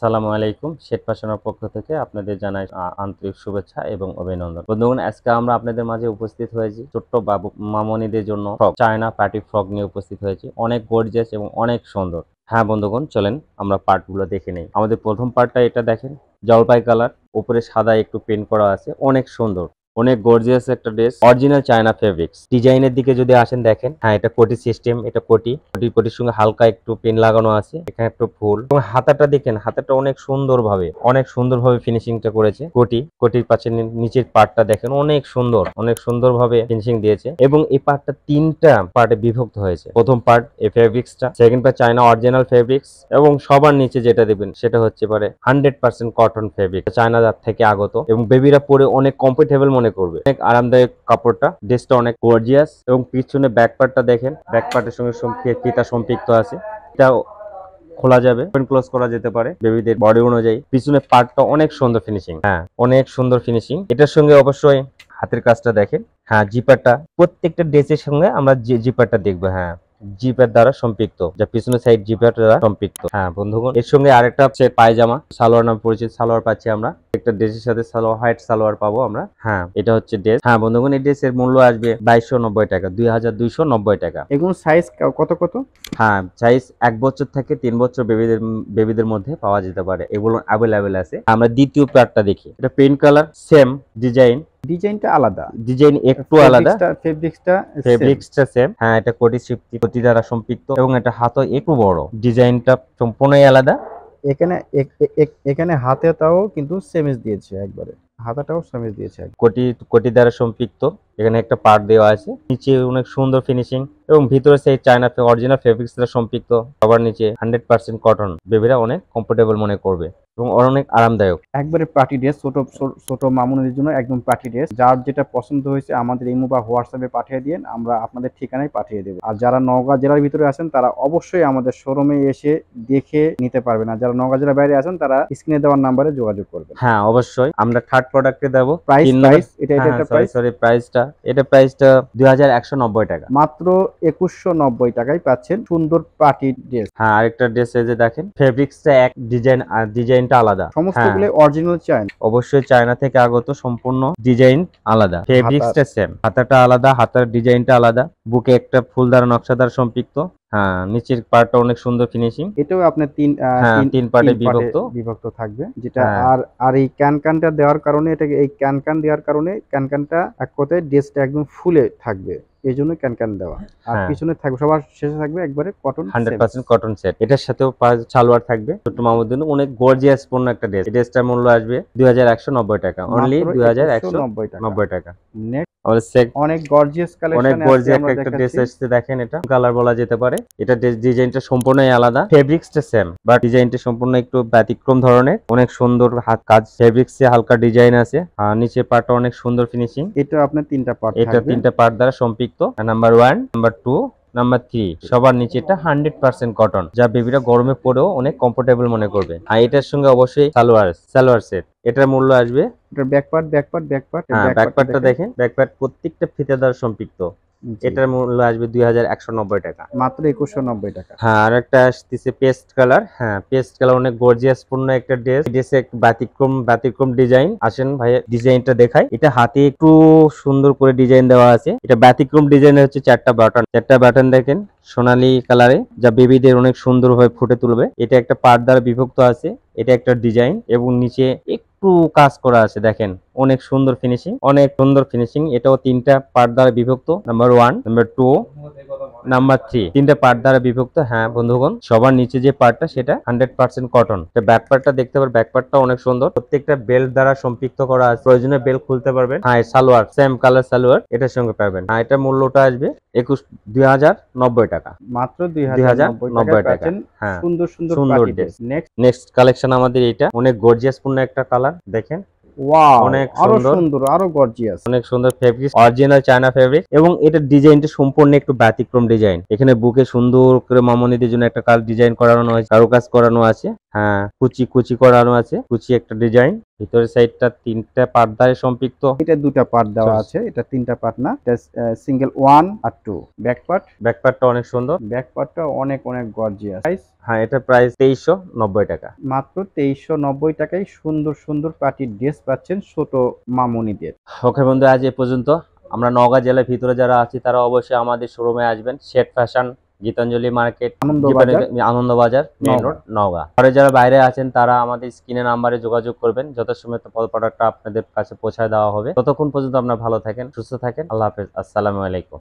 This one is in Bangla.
আসসালামু আলাইকুম। শেঠ ফ্যাশনের পক্ষ থেকে আপনাদের জানাই আন্তরিক শুভেচ্ছা এবং অভিনন্দন। বন্ধুগণ, আজকে আমরা আপনাদের মাঝে উপস্থিত হয়েছি ছোট্ট বাবু মামনিদের জন্য ফ্রক, চায়না পার্টি ফ্রক নিয়ে উপস্থিত হয়েছি। অনেক গর্জিয়াস এবং অনেক সুন্দর। হ্যাঁ বন্ধুগণ, চলেন আমরা পার্টগুলো দেখে নেই। আমাদের প্রথম পার্টটা এটা দেখেন, জলপাই কালার, উপরে সাদা একটু প্রিন্ট করা আছে, অনেক সুন্দর, অনেক গর্জিয়াস একটা ড্রেস, অরিজিনাল চায়না ফেব্রিক্স। ডিজাইনের দিকে যদি আসেন দেখেন, হ্যাঁ এটা কোটি সিস্টেম, এটা কোটির সঙ্গে হালকা একটু পিন লাগানো আছে, এখানে একটু ফুল এবং হাতাটা দেখেন, হাতাটা অনেক সুন্দরভাবে ফিনিশিংটা করেছে। কোটির পাশে নিচের পার্টটা দেখেন, অনেক সুন্দরভাবে ফিনিশিং দিয়েছে এবং এই পার্টটা তিনটা পার্টে বিভক্ত হয়েছে। প্রথম পার্ট এই ফেব্রিক্সটা, second part China original fabrics এবং সবার নিচে যেটা দেখবেন সেটা হচ্ছে পারে 100% কটন ফেব্রিক, চায়না থেকে আগত এবং বেবিরা পরে অনেক কমফোর্টেবল মনে করবে, অনেক আরামদায়ক কাপড়টা। ড্রেসটা অনেক গর্জিয়াস এবং পিছনে ব্যাক পার্টটা দেখেন, ব্যাক পার্টের সঙ্গে ফিতা সম্পৃক্ত আছে, এটা খোলা যাবে, ওপেন ক্লোজ করা যেতে পারে বেবিদের বডি অনুযায়ী। পিছনে পার্টটা অনেক সুন্দর ফিনিশিং, হ্যাঁ অনেক সুন্দর ফিনিশিং। এটার সঙ্গে অবশ্যই হাতের কাজটা দেখেন, হ্যাঁ জিপারটা প্রত্যেকটা ড্রেসের সঙ্গে আমরা জিপারটা দেখবো, হ্যাঁ জিপার দ্বারা সম্পৃক্ত, যা পিছনের সাইড জিপার দ্বারা সম্পৃক্ত। হ্যাঁ বন্ধুগণ, এর সঙ্গে আরেকটা হচ্ছে পায়জামা, সালোয়ার নাম পরিচিত সালোয়ার পাচ্ছি আমরা। একটা ড্রেসের সাথে সালোয়ার, হোয়াইট সালোয়ার পাবো আমরা। হ্যাঁ এটা হচ্ছে ড্রেস। হ্যাঁ বন্ধুগণ, এই ড্রেসের মূল্য আসবে 2290 টাকা, 2290 টাকা। এগুলো সাইজ কত কত? হ্যাঁ সাইজ 1 বছর থেকে 3 বছর বেবিদের মধ্যে পাওয়া যেতে পারে, এগুলো অ্যাভেলেবেল আছে। আমরা দ্বিতীয় পার্টটা দেখি, এটা পেইন্ট কালার, সেম ডিজাইনটা আলাদা, ডিজাইন একটু আলাদা, ফেব্রিক্সটা সেম। হ্যাঁ এটা কোটি দ্বারা সম্পৃক্ত এবং এটা হাতও একটু বড়, ডিজাইনটা সম্পূর্ণই আলাদা। এখানে এখানে হাতেটাও কিন্তু সেমিজ দিয়েছে, একবারে হাতাটাও সেমিজ দিয়েছে। কোটি দ্বারা সম্পৃক্ত, এখানে একটা পার্ট দেওয়া আছে, নিচে অনেক সুন্দর ফিনিশিং এবং ভিতরে সেই চায়না অরিজিনাল ফেব্রিক্স দ্বারা সম্পৃক্ত। সবার নিচে 100% কটন, বেবিরা অনেক কমফোর্টেবল মনে করবে এবং অনেক আরামদায়ক। একবারে পার্টি ড্রেস, ছোট মামুনিদের জন্য একদম পার্টি ড্রেস। যার যেটা পছন্দ হয়েছে আমাদের ইমো বা হোয়াটসঅ্যাপে পাঠিয়ে দিন, আমরা আপনাদের ঠিকানায় পাঠিয়ে দেবো। আর যারা নওগাঁ জেলার ভিতরে আছেন তারা অবশ্যই আমাদের শোরুমে এসে দেখে নিতে পারবেন, আর যারা নওগাঁ জেলার বাইরে আছেন তারা স্ক্রিনে দেওয়ার নাম্বারে যোগাযোগ করবেন। হ্যাঁ অবশ্যই, আমরা থার্ড প্রোডাক্টে দেব। প্রাইসটা 2190 টাকা, মাত্র 2190 টাকায় পাচ্ছেন সুন্দর পার্টি ড্রেস। হ্যাঁ আরেকটা ড্রেস এই যে দেখেন, ফেব্রিক্সটা এক, ডিজাইন আর ডিজাইনটা আলাদা, সমস্তগুলো অরিজিনাল চায়না, অবশ্যই চায়না থেকে আগত, সম্পূর্ণ ডিজাইন আলাদা, ফেব্রিক্সটা সেম, হাতাটা আলাদা, হাতার ডিজাইনটা আলাদা, বুকে একটা ফুল দ্বারা নকশা দ্বারা সম্পৃক্ত। হ্যাঁ নিচের পার্টটা অনেক সুন্দর ফিনিশিং, এটাও আপনার তিন পার্টে বিভক্ত থাকবে, যেটা আর এই ক্যানকানটা দেওয়ার কারণে, এটাকে এই ক্যানকান দেওয়ার কারণে ক্যানকানটা এক কথায় ড্রেসটা একদম ফুলে থাকবে, এই জন্য ক্যানকান দেওয়া। আর পিছনে থাকবে, সবার শেষে থাকবে একবারে কটন, 100% কটন সেট। এটার সাথেও সালোয়ার থাকবে, ছোট মামুর জন্য অনেক গর্জিয়াস পূর্ণ একটা ড্রেস। এই ড্রেসটার মূল্য আসবে 2190 টাকা, অনলি 2190 টাকা। অনেক গর্জিয়াস কালেকশন, অনেক গর্জিয়াস একটা ড্রেস আসছে, দেখেন এটা কালার বলা যেতে পারে। এটা ডিজাইনটা সম্পূর্ণই আলাদা, ফেব্রিক্সটা সেম বাট ডিজাইনটা সম্পূর্ণ একটু ব্যতিক্রম ধরনের, অনেক সুন্দর হাত কাজ, ফেব্রিক্সে হালকা ডিজাইন আছে, আর নিচে পার্টটা অনেক সুন্দর ফিনিশিং। এটা আপনার তিনটা পার্ট দ্বারা সম্পৃক্ত। নাম্বার 1, নাম্বার 2, নাম্বার 3, সবার নিচে এটা 100% কটন, যা বেবিরা গরমে পরেও অনেক কমফোর্টেবল মনে করবে। আর এটার সঙ্গে অবশ্যই সালোয়ার সেট। এটার মূল্য আসবে, এটার ব্যাকপার্টটা দেখেন, ব্যাকপার্ট প্রত্যেকটা ফিতা দ্বারা সম্পৃক্ত। এটার মূল্য আসবে 2190 টাকা, মাত্র 2190 টাকা। হ্যাঁ আর একটা আসতেছে পেস্ট কালার, হ্যাঁ পেস্ট কালার, অনেক গর্জিয়াস পূর্ণ একটা ড্রেস। ড্রেসে ব্যতিক্রম ডিজাইন। আসেন ভাই ডিজাইনটা দেখাই, এটা হাতে একটু সুন্দর করে ডিজাইন দেওয়া আছে। এটা ব্যতিক্রম ডিজাইন হচ্ছে চারটা বাটন দেখেন সোনালী কালারে, যা বেবিদের অনেক সুন্দরভাবে ফুটে তুলবে। এটা একটা পার্ট দ্বারা বিভক্ত আছে, এটা একটা ডিজাইন এবং নিচে একটু কাজ করা আছে, দেখেন অনেক সুন্দর ফিনিশিং। এটাও তিনটা পার্ট দ্বারা বিভক্ত, নাম্বার 1, নাম্বার 2, নাম্বার 3, তিনটা পার্ট দ্বারা বিভক্ত। হ্যাঁ বন্ধুগণ, সবার নিচে যে পার্টটা সেটা 100% কটন। ব্যাক পার্টটা দেখতে পারেন, ব্যাক পার্টটা অনেক সুন্দর, প্রত্যেকটা বেল্ট দ্বারা সম্পৃক্ত করা আছে, প্রয়োজনে বেল্ট খুলতে পারবেন। হ্যাঁ সালোয়ার সেম কালার সালোয়ার এটার সঙ্গে পাবেন। হ্যাঁ এটা মূল্যটা আসবে 2090 টাকা, মাত্র 2090 টাকা। হ্যাঁ সুন্দর ড্রেস। নেক্সট কালেকশন আমাদের এটা, অনেক গর্জিয়াস পূর্ণ একটা কালার, দেখেন ওয়াও, অনেক সুন্দর, আরো গর্জিয়াস, অনেক সুন্দর ফেব্রিক, অরিজিনাল চায়না ফেব্রিক এবং এটা ডিজাইনটা সম্পূর্ণ একটু ব্যতিক্রম ডিজাইন। এখানে বুকে সুন্দর করে মামনিদের জন্য একটা কাজ ডিজাইন করানো হয়েছে, কারুকাজ করানো আছে। হ্যাঁ, কুচি কুচি করানো আছে, কুচি একটা ডিজাইন, ভিতরের সাইডটা 3টা পর্দায় সম্পৃক্ত। এটা 2টা পার্ট দেওয়া আছে, এটা 3টা পার্ট না, এটা সিঙ্গেল 1 আর 2 ব্যাক পার্ট। ব্যাক পার্টটা অনেক সুন্দর। ব্যাক পার্টটা অনেক অনেক গর্জিয়াস। প্রাইস হ্যাঁ, এটা প্রাইস 2390 টাকা। মাত্র 2390 টাকায় সুন্দর সুন্দর পার্টি ড্রেস পাচ্ছেন ছোট মামুনিদের। ওকে বন্ধু, আজ এ পর্যন্ত। আমরা নওগাঁ জেলার ভিতরে যারা আছি তারা অবশ্যই আমাদের শোরুমে আসবেন। Sheth fashion, Gitanjali market, Anandabazar, Anandabazar main road, Naogaon. আর যারা বাইরে আছেন তারা আমাদের স্ক্রিনের নাম্বারে যোগাযোগ করবেন, যথাসময়ে প্রোডাক্টটা আপনাদের কাছে পৌঁছায় দেওয়া হবে। ততক্ষণ পর্যন্ত আপনারা ভালো থাকেন, সুস্থ থাকেন। আল্লাহ হাফেজ, আসসালামু আলাইকুম।